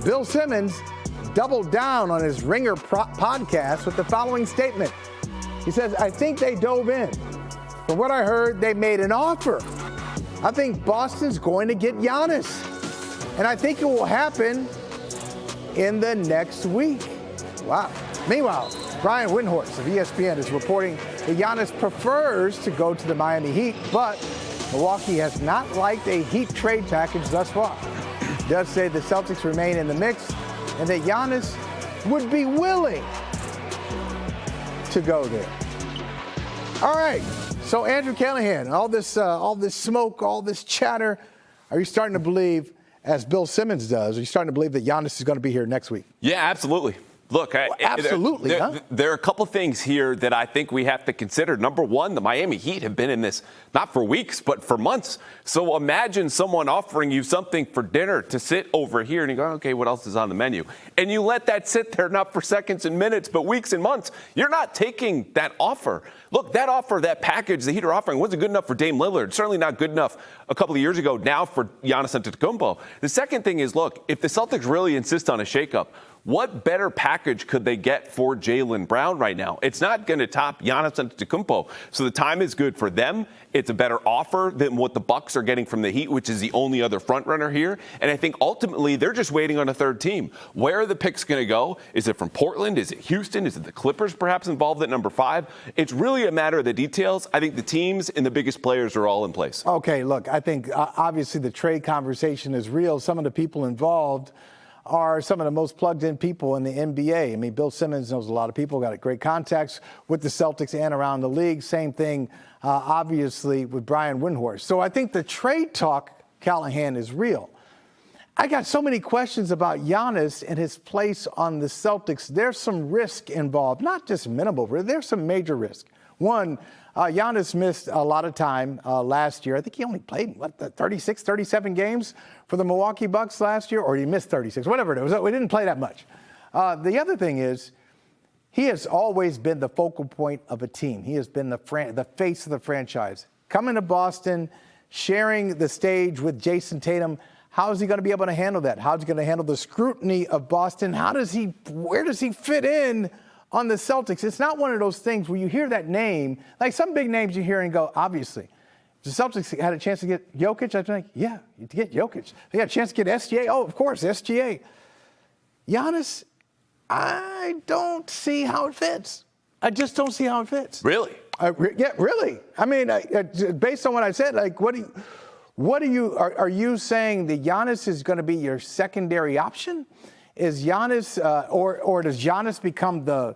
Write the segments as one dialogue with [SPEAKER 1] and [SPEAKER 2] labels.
[SPEAKER 1] Bill Simmons doubled down on his Ringer podcast with the following statement. He says, I think they dove in. From what I heard, they made an offer. I think Boston's going to get Giannis. And I think it will happen in the next week. Wow. Meanwhile, Brian Windhorst of ESPN is reporting that Giannis prefers to go to the Miami Heat, but Milwaukee has not liked a Heat trade package thus far. He does say the Celtics remain in the mix and that Giannis would be willing to go there. All right, so Andrew Callahan, all this smoke, all this chatter, are you starting to believe, as Bill Simmons does, are you starting to believe that Giannis is going to be here next week?
[SPEAKER 2] Yeah, absolutely. Look,
[SPEAKER 1] absolutely,
[SPEAKER 2] there are a couple things here that I think we have to consider. Number one, the Miami Heat have been in this not for weeks, but for months. So imagine someone offering you something for dinner to sit over here and you go, okay, what else is on the menu? And you let that sit there not for seconds and minutes, but weeks and months. You're not taking that offer. Look, that offer, that package the Heat are offering wasn't good enough for Dame Lillard. Certainly not good enough a couple of years ago now for Giannis Antetokounmpo. The second thing is, look, if the Celtics really insist on a shakeup, what better package could they get for Jaylen Brown right now? It's not going to top Giannis Antetokounmpo. So the time is good for them. It's a better offer than what the Bucks are getting from the Heat, which is the only other front runner here. And I think ultimately they're just waiting on a third team. Where are the picks going to go? Is it from Portland? Is it Houston? Is it the Clippers perhaps involved at number 5? It's really a matter of the details. I think the teams and the biggest players are all in place.
[SPEAKER 1] Okay, look, I think obviously the trade conversation is real. Some of the people involved are some of the most plugged-in people in the NBA. I mean, Bill Simmons knows a lot of people, got great contacts with the Celtics and around the league. Same thing, obviously, with Brian Windhorst. So I think the trade talk, Callahan, is real. I got so many questions about Giannis and his place on the Celtics. There's some risk involved, not just minimal risk. There's some major risk. One, Giannis missed a lot of time last year. I think he only played, 36, 37 games for the Milwaukee Bucks last year, or he missed 36, whatever it was. We didn't play that much. The other thing is, he has always been the focal point of a team. He has been the face of the franchise. Coming to Boston, sharing the stage with Jason Tatum, how is he going to be able to handle that? How is he going to handle the scrutiny of Boston? Where does he fit in on the Celtics? It's not one of those things where you hear that name, like some big names you hear and go, obviously. The Celtics had a chance to get Jokic. I'd be like, yeah, to get Jokic. They had a chance to get SGA. Oh, of course, SGA. Giannis, I don't see how it fits. I just don't see how it fits.
[SPEAKER 2] Really?
[SPEAKER 1] Yeah, really. I mean, based on what I said, like, are you saying that Giannis is going to be your secondary option? Is Giannis, or does Giannis become the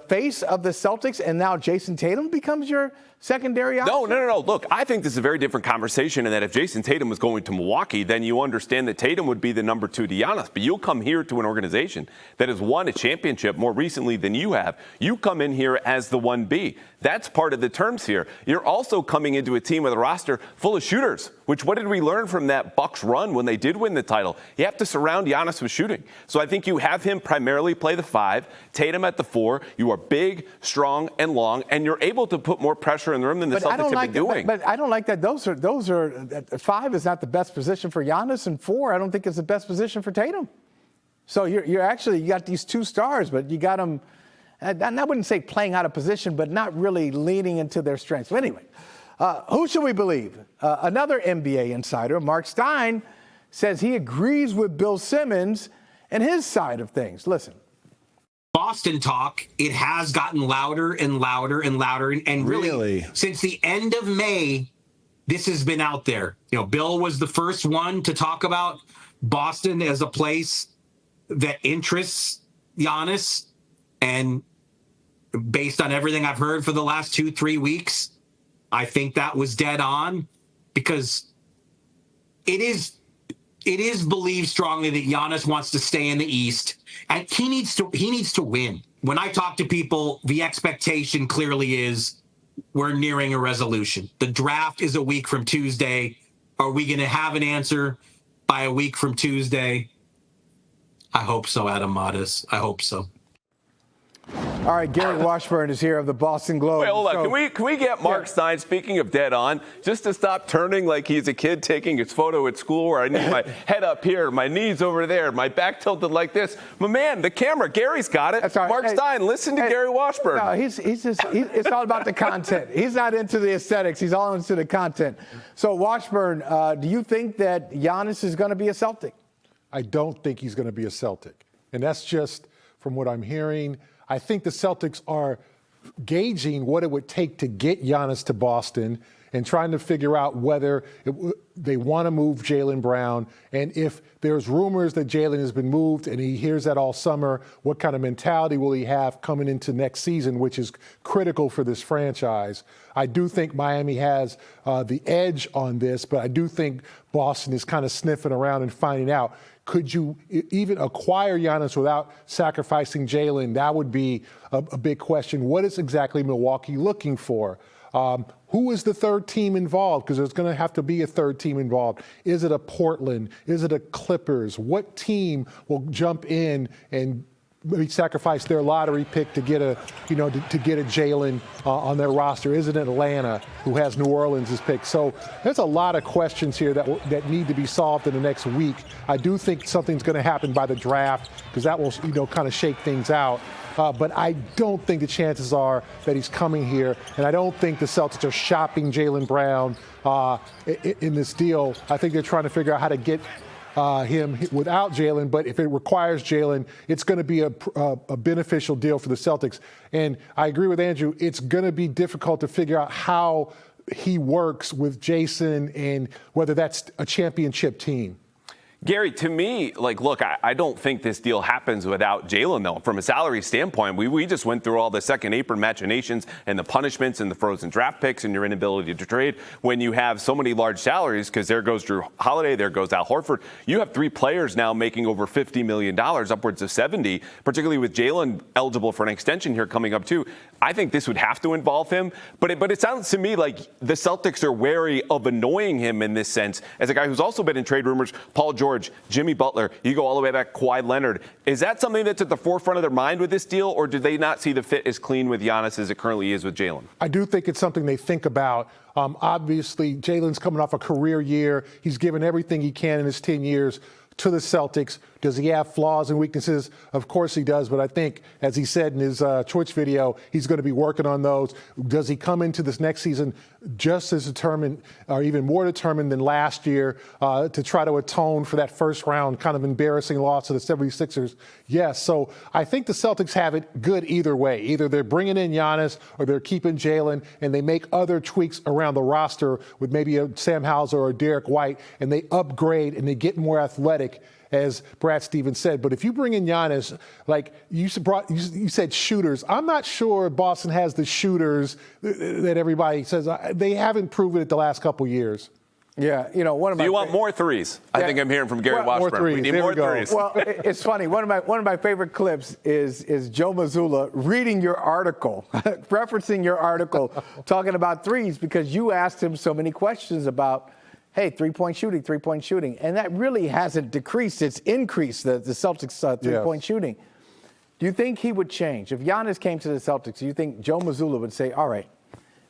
[SPEAKER 1] face of the Celtics and now Jason Tatum becomes your secondary option?
[SPEAKER 2] No. Look, I think this is a very different conversation in that if Jason Tatum was going to Milwaukee, then you understand that Tatum would be the number 2 to Giannis. But you'll come here to an organization that has won a championship more recently than you have. You come in here as the 1B. That's part of the terms here. You're also coming into a team with a roster full of shooters, which what did we learn from that Bucks run when they did win the title? You have to surround Giannis with shooting. So I think you have him primarily play the 5, Tatum at the 4. You are big, strong, and long, and you're able to put more pressure in the rim than the Celtics have been doing.
[SPEAKER 1] But I don't like that. Those are 5 is not the best position for Giannis, and 4 I don't think is the best position for Tatum. So you got these 2 stars, but you got them. And I wouldn't say playing out of position, but not really leaning into their strengths. But anyway, who should we believe? Another NBA insider, Mark Stein, says he agrees with Bill Simmons and his side of things. Listen.
[SPEAKER 3] Boston talk, it has gotten louder and louder and louder. And really, since the end of May, this has been out there. You know, Bill was the first one to talk about Boston as a place that interests Giannis. And based on everything I've heard for the last 2-3 weeks, I think that was dead on, because it is believed strongly that Giannis wants to stay in the East, and he needs to win. When I talk to people, the expectation clearly is we're nearing a resolution. The draft is a week from Tuesday. Are we going to have an answer by a week from Tuesday? I hope so, Adam Modis. I hope so.
[SPEAKER 1] All right, Gary Washburn is here of the Boston Globe.
[SPEAKER 2] Wait, hold on.
[SPEAKER 1] So,
[SPEAKER 2] Can we get Mark Stein, speaking of dead on, just to stop turning like he's a kid taking his photo at school where I need my head up here, my knees over there, my back tilted like this. My man, the camera, Gary's got it.
[SPEAKER 1] That's all right.
[SPEAKER 2] Mark Stein, listen to Gary Washburn.
[SPEAKER 1] No, it's all about the content. He's not into the aesthetics. He's all into the content. So, Washburn, do you think that Giannis is going to be a Celtic?
[SPEAKER 4] I don't think he's going to be a Celtic. And that's just from what I'm hearing. I think the Celtics are gauging what it would take to get Giannis to Boston and trying to figure out whether they want to move Jaylen Brown. And if there's rumors that Jaylen has been moved and he hears that all summer, what kind of mentality will he have coming into next season, which is critical for this franchise. I do think Miami has the edge on this, but I do think Boston is kind of sniffing around and finding out. Could you even acquire Giannis without sacrificing Jaylen? That would be a big question. What is exactly Milwaukee looking for? Who is the third team involved? Because there's going to have to be a third team involved. Is it a Portland? Is it a Clippers? What team will jump in and maybe sacrifice their lottery pick to get a Jaylen on their roster? Is it Atlanta, who has New Orleans' pick? So there's a lot of questions here that need to be solved in the next week. I do think something's going to happen by the draft because that will kind of shake things out. But I don't think the chances are that he's coming here, and I don't think the Celtics are shopping Jaylen Brown in this deal. I think they're trying to figure out how to get him without Jaylen, but if it requires Jaylen, it's going to be a beneficial deal for the Celtics. And I agree with Andrew, it's going to be difficult to figure out how he works with Jason and whether that's a championship team.
[SPEAKER 2] Gary, to me, look, I don't think this deal happens without Jaylen, though. From a salary standpoint, we just went through all the second apron machinations and the punishments and the frozen draft picks and your inability to trade when you have so many large salaries, because there goes Drew Holiday, there goes Al Horford. You have three players now making over $50 million, upwards of 70, particularly with Jaylen eligible for an extension here coming up, too. I think this would have to involve him, but it sounds to me like the Celtics are wary of annoying him in this sense. As a guy who's also been in trade rumors, Paul George, Jimmy Butler, you go all the way back, Kawhi Leonard. Is that something that's at the forefront of their mind with this deal, or do they not see the fit as clean with Giannis as it currently is with Jaylen?
[SPEAKER 4] I do think it's something they think about. Obviously, Jaylen's coming off a career year. He's given everything he can in his 10 years to the Celtics. Does he have flaws and weaknesses? Of course he does, but I think, as he said in his Twitch video, he's going to be working on those. Does he come into this next season just as determined, or even more determined than last year, to try to atone for that first round kind of embarrassing loss to the 76ers? Yes. So I think the Celtics have it good either way. Either they're bringing in Giannis or they're keeping Jaylen, and they make other tweaks around the roster with maybe a Sam Hauser or Derek White, and they upgrade and they get more athletic, as Brad Stevens said. But if you bring in Giannis, like you said shooters, I'm not sure Boston has the shooters that everybody says. They haven't proven it the last couple years.
[SPEAKER 1] Yeah, one of my.
[SPEAKER 2] Do you want more threes? I think I'm hearing from Gary Washburn.
[SPEAKER 4] More threes.
[SPEAKER 2] We need
[SPEAKER 4] there
[SPEAKER 2] more
[SPEAKER 4] we go.
[SPEAKER 2] threes.
[SPEAKER 1] Well, it's funny. One of my favorite clips is Joe Mazzulla reading your article, referencing your article, talking about threes, because you asked him so many questions about, hey, three-point shooting. And that really hasn't decreased. It's increased, the Celtics' three-point shooting. Do you think he would change? If Giannis came to the Celtics, do you think Joe Mazzulla would say, all right,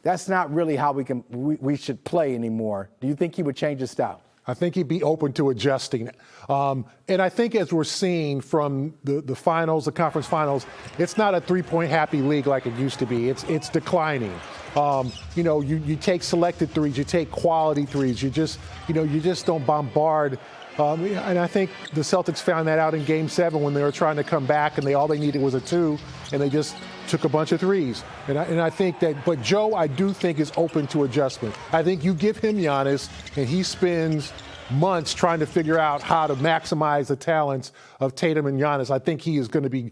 [SPEAKER 1] that's not really how we should play anymore? Do you think he would change his style?
[SPEAKER 4] I think he'd be open to adjusting. And I think as we're seeing from the finals, the conference finals, it's not a three-point happy league like it used to be. It's declining. You take selected threes, you take quality threes, you just don't bombard. And I think the Celtics found that out in Game 7 when they were trying to come back, and all they needed was a 2, and they just took a bunch of threes. And I think that, but Joe, I do think, is open to adjustment. I think you give him Giannis, and he spends months trying to figure out how to maximize the talents of Tatum and Giannis. I think he is going to be,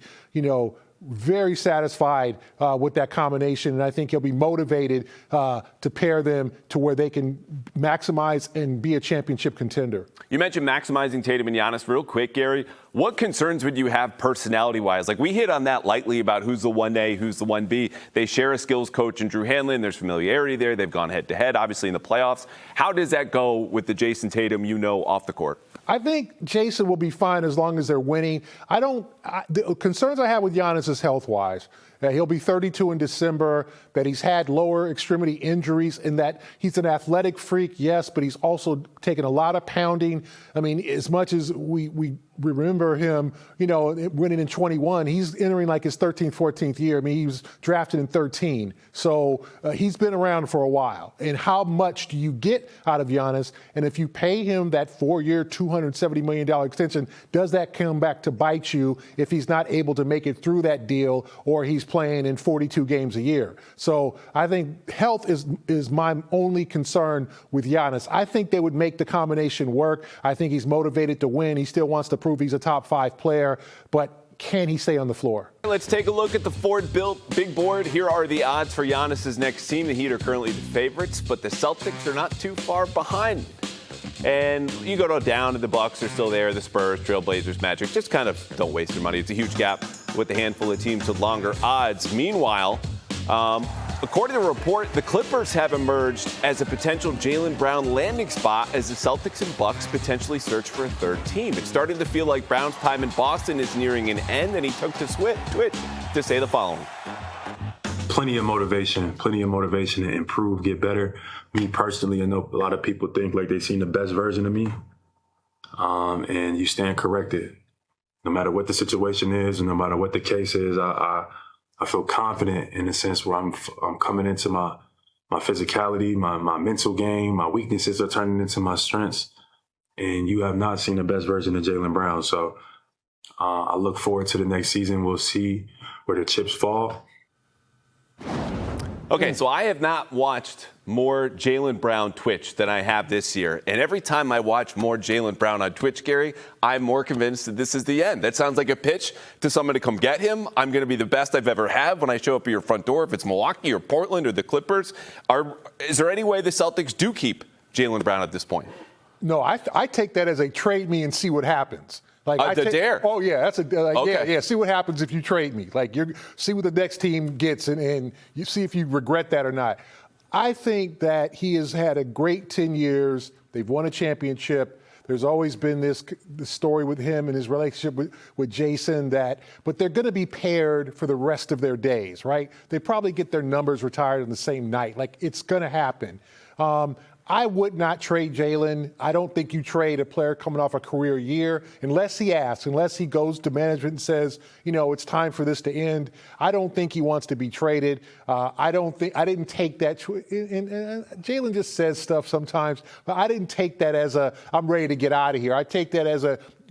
[SPEAKER 4] very satisfied with that combination, and I think he'll be motivated to pair them to where they can maximize and be a championship contender.
[SPEAKER 2] You mentioned maximizing Tatum and Giannis real quick, Gary. What concerns would you have personality-wise? Like, we hit on that lightly about who's the 1A, who's the 1B. They share a skills coach in Drew Hanlon. There's familiarity there. They've gone head-to-head, obviously, in the playoffs. How does that go with the Jason Tatum off the court?
[SPEAKER 4] I think Jason will be fine as long as they're winning. The concerns I have with Giannis is health-wise. He'll be 32 in December, that he's had lower extremity injuries, and that he's an athletic freak, yes, but he's also taken a lot of pounding. I mean, as much as we remember him, winning in 21, he's entering like his 13th, 14th year. I mean, he was drafted in 13. So he's been around for a while. And how much do you get out of Giannis? And if you pay him that 4-year, $270 million extension, does that come back to bite you if he's not able to make it through that deal, or he's playing in 42 games a year? So I think health is my only concern with Giannis. I think they would make the combination work. I think he's motivated to win. He still wants to prove he's a top 5 player, but can he stay on the floor?
[SPEAKER 2] Let's take a look at the Ford Built Big Board. Here are the odds for Giannis's next team. The Heat are currently the favorites, but the Celtics are not too far behind. And you go down, and the Bucks are still there, the Spurs, Trailblazers, Magic. Just kind of don't waste your money. It's a huge gap with a handful of teams with longer odds. Meanwhile, according to a report, the Clippers have emerged as a potential Jaylen Brown landing spot as the Celtics and Bucks potentially search for a third team. It's starting to feel like Brown's time in Boston is nearing an end, and he took to Twitch to say the following.
[SPEAKER 5] Plenty of motivation to improve, get better. Me personally, I know a lot of people think like they've seen the best version of me, and you stand corrected. No matter what the situation is, and no matter what the case is, I feel confident in the sense where I'm coming into my physicality, my mental game, my weaknesses are turning into my strengths, and you have not seen the best version of Jaylen Brown. So I look forward to the next season. We'll see where the chips fall.
[SPEAKER 2] Okay, so I have not watched more Jaylen Brown Twitch than I have this year. And every time I watch more Jaylen Brown on Twitch, Gary, I'm more convinced that this is the end. That sounds like a pitch to someone to come get him. I'm going to be the best I've ever had when I show up at your front door, if it's Milwaukee or Portland or the Clippers. Is there any way the Celtics do keep Jaylen Brown at this point?
[SPEAKER 4] No, I take that as a trade me and see what happens. Like
[SPEAKER 2] dare.
[SPEAKER 4] Oh yeah, that's
[SPEAKER 2] okay.
[SPEAKER 4] Yeah. See what happens if you trade me. Like see what the next team gets, and you see if you regret that or not. I think that he has had a great 10 years. They've won a championship. There's always been this story with him and his relationship with Jason but they're going to be paired for the rest of their days, right? They probably get their numbers retired on the same night. Like, it's going to happen. I would not trade Jaylen. I don't think you trade a player coming off a career year unless he asks, unless he goes to management and says, it's time for this to end. I don't think he wants to be traded. I didn't take that. And Jaylen just says stuff sometimes, but I didn't take that as I'm ready to get out of here. I take that as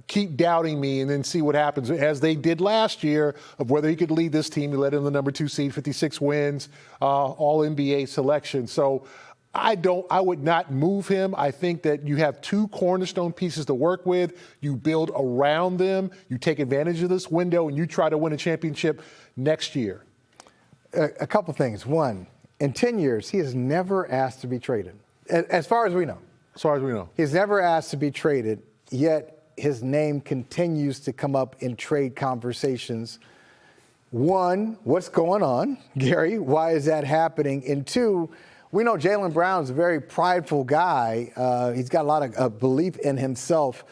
[SPEAKER 4] keep doubting me and then see what happens, as they did last year, of whether he could lead this team. He led in the number 2 seed, 56 wins, all NBA selection. So I would not move him. I think that you have 2 cornerstone pieces to work with. You build around them. You take advantage of this window, and you try to win a championship next year.
[SPEAKER 1] A couple things. One, in 10 years, he has never asked to be traded, as far as we know.
[SPEAKER 4] As far as we know.
[SPEAKER 1] He's never asked to be traded, yet his name continues to come up in trade conversations. One, what's going on, Gary? Why is that happening? And 2, we know Jaylen Brown's a very prideful guy. He's got a lot of belief in himself.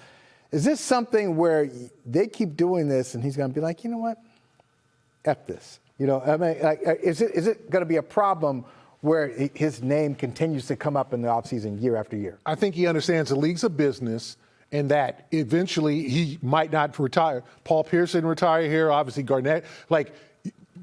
[SPEAKER 1] Is this something where they keep doing this and he's going to be like, you know what? F this. Is it going to be a problem where his name continues to come up in the offseason year after year?
[SPEAKER 4] I think he understands the league's a business and that eventually he might not retire. Paul Pierce didn't retire here, obviously Garnett.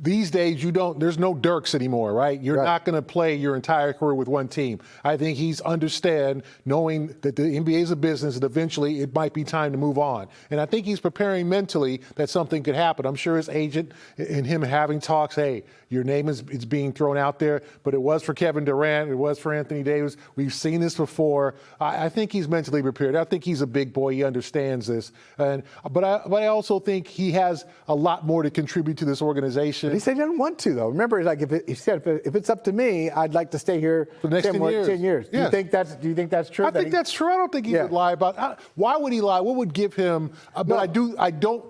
[SPEAKER 4] These days, there's no Dirks anymore, right? You're not going to play your entire career with one team. I think he's knowing that the NBA is a business and eventually it might be time to move on. And I think he's preparing mentally that something could happen. I'm sure his agent and him having talks, hey, your name is being thrown out there, but it was for Kevin Durant, it was for Anthony Davis. We've seen this before. I think he's mentally prepared. I think he's a big boy. He understands this. But I also think he has a lot more to contribute to this organization.
[SPEAKER 1] He said he doesn't want to, though. Remember, like he said, if it's up to me, I'd like to stay here
[SPEAKER 4] for the next 10 years.
[SPEAKER 1] 10 years.
[SPEAKER 4] Yeah.
[SPEAKER 1] Do you think that's true?
[SPEAKER 4] I think that's true. I don't think he would lie about. Why would he lie? What would give him? But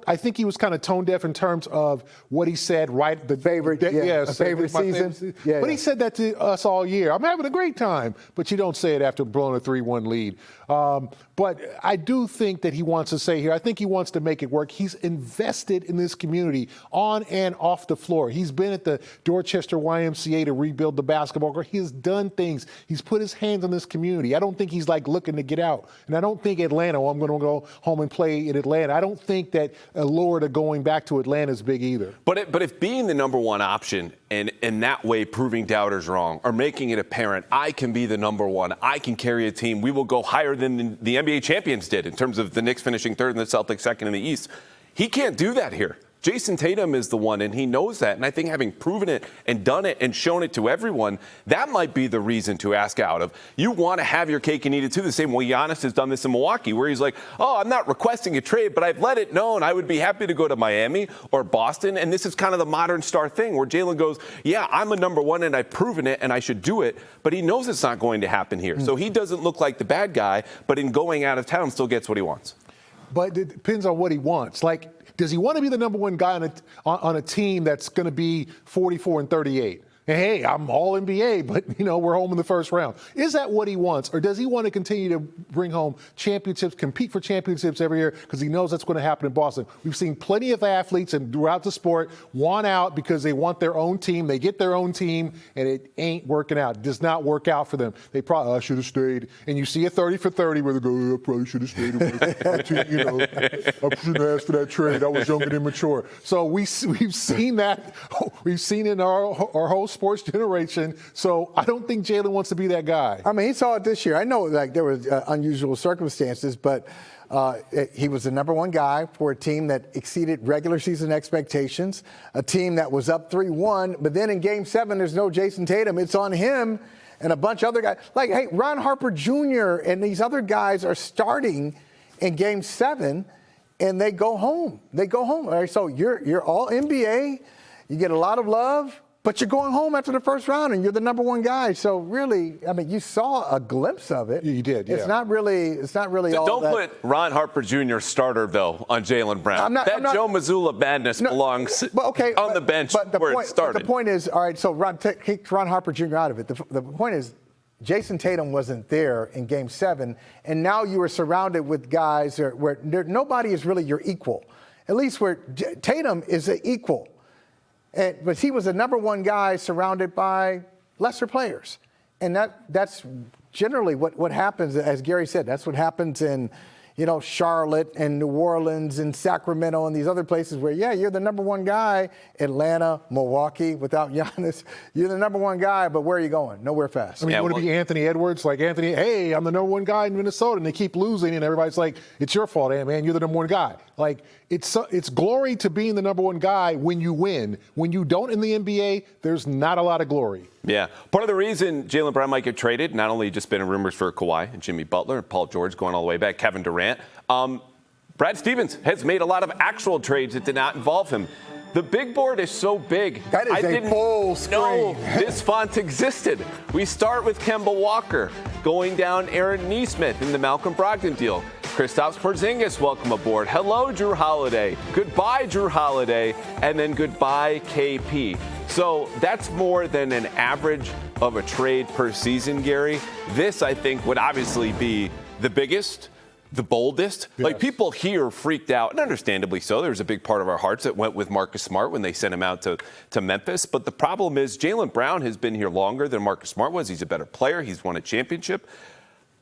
[SPEAKER 4] I think he was kind of tone deaf in terms of what he said. Right, the
[SPEAKER 1] favorite season.
[SPEAKER 4] But he said that to us all year. I'm having a great time. But you don't say it after blowing a 3-1 lead. But I do think that he wants to stay here. I think he wants to make it work. He's invested in this community on and off the floor. He's been at the Dorchester YMCA to rebuild the basketball court. He has done things. He's put his hands on this community. I don't think he's like looking to get out. And I don't think Atlanta, I'm going to go home and play in Atlanta. I don't think that a lure to going back to Atlanta is big either.
[SPEAKER 2] But if being the number one option and in that way proving doubters wrong or making it apparent, I can be the number one, I can carry a team, we will go higher than the NBA champions did in terms of the Knicks finishing third and the Celtics second in the East. He can't do that here. Jason Tatum is the one, and he knows that. And I think having proven it and done it and shown it to everyone, that might be the reason to ask out of. You want to have your cake and eat it too, the same way Giannis has done this in Milwaukee, where he's like, oh, I'm not requesting a trade, but I've let it known I would be happy to go to Miami or Boston. And this is kind of the modern star thing where Jaylen goes, yeah, I'm a number one and I've proven it and I should do it, but he knows it's not going to happen here. So he doesn't look like the bad guy, but in going out of town still gets what he wants.
[SPEAKER 4] But it depends on what he wants. Like, does he want to be the number one guy on a team that's going to be 44-38? And hey, I'm all NBA, but we're home in the first round. Is that what he wants, or does he want to continue to bring home championships, compete for championships every year because he knows that's going to happen in Boston? We've seen plenty of athletes and throughout the sport want out because they want their own team. They get their own team, and it ain't working out. It does not work out for them. They probably, I should have stayed. And you see a 30 for 30 where they go, I probably should have stayed. I shouldn't have asked for that trade. I was young and immature. So we've seen that. We've seen in our whole sports generation. So I don't think Jaylen wants to be that guy.
[SPEAKER 1] I mean, he saw it this year. I know like there was unusual circumstances, but he was the number one guy for a team that exceeded regular season expectations, a team that was up 3-1. But then in Game 7, there's no Jason Tatum. It's on him and a bunch of other guys. Like, hey, Ron Harper Jr. and these other guys are starting in Game 7, and they go home. They go home. All right, so you're all NBA. You get a lot of love. But you're going home after the first round, and you're the number one guy. So really, I mean, you saw a glimpse of it.
[SPEAKER 4] You did, yeah.
[SPEAKER 1] It's not really all
[SPEAKER 2] Don't
[SPEAKER 1] that.
[SPEAKER 2] put Ron Harper Jr. starter, though, on Jaylen Brown. Joe Mazzulla madness belongs on the bench where it started.
[SPEAKER 1] The point is, all right, so take Ron Harper Jr. out of it. The point is, Jason Tatum wasn't there in Game 7, and now you are surrounded with guys where nobody is really your equal, at least where Tatum is an equal. But he was the number one guy surrounded by lesser players. And that's generally what happens, as Gary said, that's what happens in, Charlotte and New Orleans and Sacramento and these other places where, you're the number one guy. Atlanta, Milwaukee, without Giannis, you're the number one guy, but where are you going? Nowhere fast.
[SPEAKER 4] I mean, you want to be Anthony Edwards? Like, Anthony, hey, I'm the number one guy in Minnesota, and they keep losing, and everybody's like, it's your fault, hey, man, you're the number one guy. Like, it's glory to being the number one guy when you win. When you don't in the NBA, there's not a lot of glory.
[SPEAKER 2] Yeah. Part of the reason Jaylen Brown might get traded, not only just been in rumors for Kawhi and Jimmy Butler and Paul George going all the way back, Kevin Durant. Brad Stevens has made a lot of actual trades that did not involve him. The big board is so big.
[SPEAKER 1] That is a full screen.
[SPEAKER 2] I didn't know this font existed. We start with Kemba Walker, going down Aaron Nesmith in the Malcolm Brogdon deal. Kristaps Porzingis, welcome aboard. Hello, Drew Holiday. Goodbye, Drew Holiday. And then goodbye, KP. So that's more than an average of a trade per season, Gary. This, I think, would obviously be the biggest, the boldest. Yes. Like, people here freaked out, and understandably so. There's a big part of our hearts that went with Marcus Smart when they sent him out to Memphis. But the problem is Jaylen Brown has been here longer than Marcus Smart was. He's a better player. He's won a championship.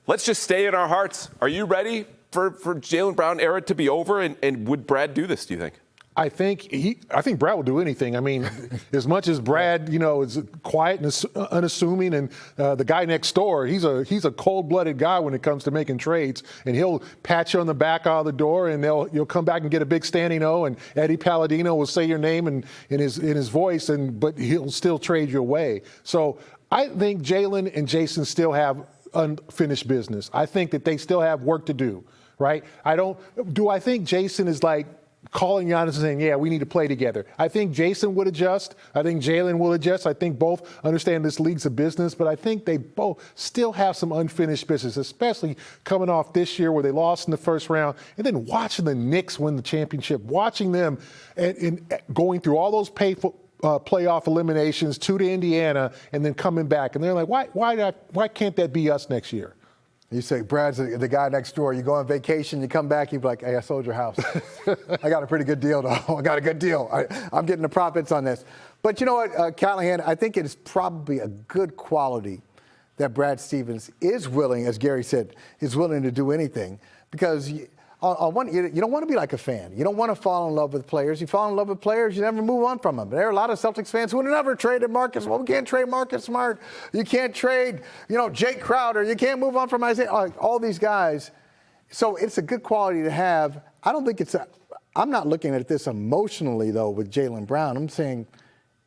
[SPEAKER 2] Let's just stay in our hearts. Are you ready for Jaylen Brown era to be over? And would Brad do this, do you think?
[SPEAKER 4] I think Brad will do anything. I mean, as much as Brad, is quiet and unassuming, and the guy next door, he's a cold-blooded guy when it comes to making trades, and he'll pat you on the back out of the door, and you'll come back and get a big standing O, and Eddie Palladino will say your name in his voice, but he'll still trade you away. So I think Jaylen and Jason still have unfinished business. I think that they still have work to do. Right? I think Jason is like calling Giannis and saying, yeah, we need to play together. I think Jason would adjust. I think Jaylen will adjust. I think both understand this league's a business, but I think they both still have some unfinished business, especially coming off this year where they lost in the first round, and then watching the Knicks win the championship, watching them and going through all those playoff eliminations to Indiana and then coming back. And they're like, why can't that be us next year?
[SPEAKER 1] You say, Brad's the guy next door. You go on vacation, you come back, you're like, hey, I sold your house. I got a pretty good deal, though. I got a good deal. I'm getting the profits on this. But you know what, Callahan, I think it is probably a good quality that Brad Stevens is willing, as Gary said, is willing to do anything. Because you don't want to be like a fan. You don't want to fall in love with players. You fall in love with players, you never move on from them. There are a lot of Celtics fans who would never traded Marcus. Well, we can't trade Marcus Smart. You can't trade, Jake Crowder. You can't move on from Isaiah. All these guys. So it's a good quality to have. I don't think I'm not looking at this emotionally, though, with Jaylen Brown. I'm saying,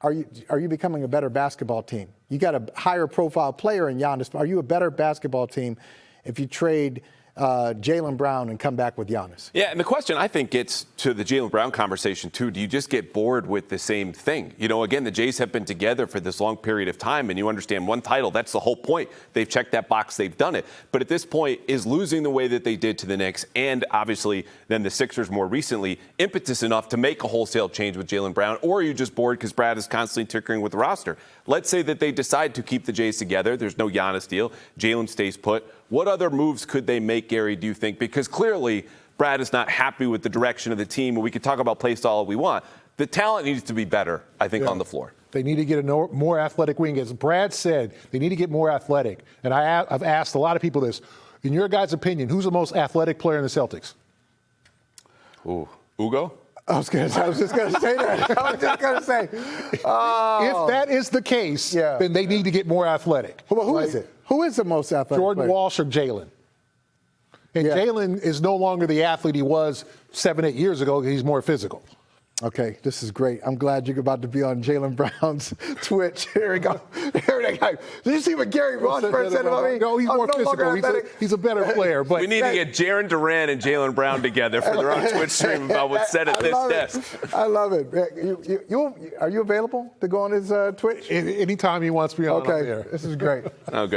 [SPEAKER 1] are you becoming a better basketball team? You got a higher profile player in Giannis. Are you a better basketball team if you trade Jaylen Brown and come back with Giannis?
[SPEAKER 2] Yeah, and the question I think gets to the Jaylen Brown conversation too. Do you just get bored with the same thing? Again, the Jays have been together for this long period of time, and you understand one title, that's the whole point. They've checked that box, they've done it. But at this point, is losing the way that they did to the Knicks and obviously then the Sixers more recently impetus enough to make a wholesale change with Jaylen Brown, or are you just bored because Brad is constantly tinkering with the roster? Let's say that they decide to keep the Jays together. There's no Giannis deal. Jaylen stays put. What other moves could they make, Gary, do you think? Because clearly Brad is not happy with the direction of the team, and we could talk about play style all we want. The talent needs to be better, I think, on the floor.
[SPEAKER 4] They need to get a more athletic wing. As Brad said, they need to get more athletic. And I've asked a lot of people this. In your guys' opinion, who's the most athletic player in the Celtics?
[SPEAKER 2] Ooh, Ugo?
[SPEAKER 1] I was just going to say that. I was just going to say.
[SPEAKER 4] If that is the case, then they need to get more athletic.
[SPEAKER 1] Well, who is it? Who is the most athletic
[SPEAKER 4] Jordan
[SPEAKER 1] player?
[SPEAKER 4] Walsh or Jaylen? And Jaylen is no longer the athlete he was 7-8 years ago. He's more physical.
[SPEAKER 1] Okay, this is great. I'm glad you're about to be on Jaylen Brown's Twitch. Here we go. Here we go. Did you see what Gary Washburn said about me?
[SPEAKER 4] No, he's more physical. He's a better player. But
[SPEAKER 2] we need to get Jaron Durant and Jaylen Brown together for their own Twitch stream about what's said at this desk.
[SPEAKER 1] I love it. Are you available to go on his Twitch?
[SPEAKER 4] Anytime he wants me on, I'm there.
[SPEAKER 1] This is great.
[SPEAKER 2] Oh, good.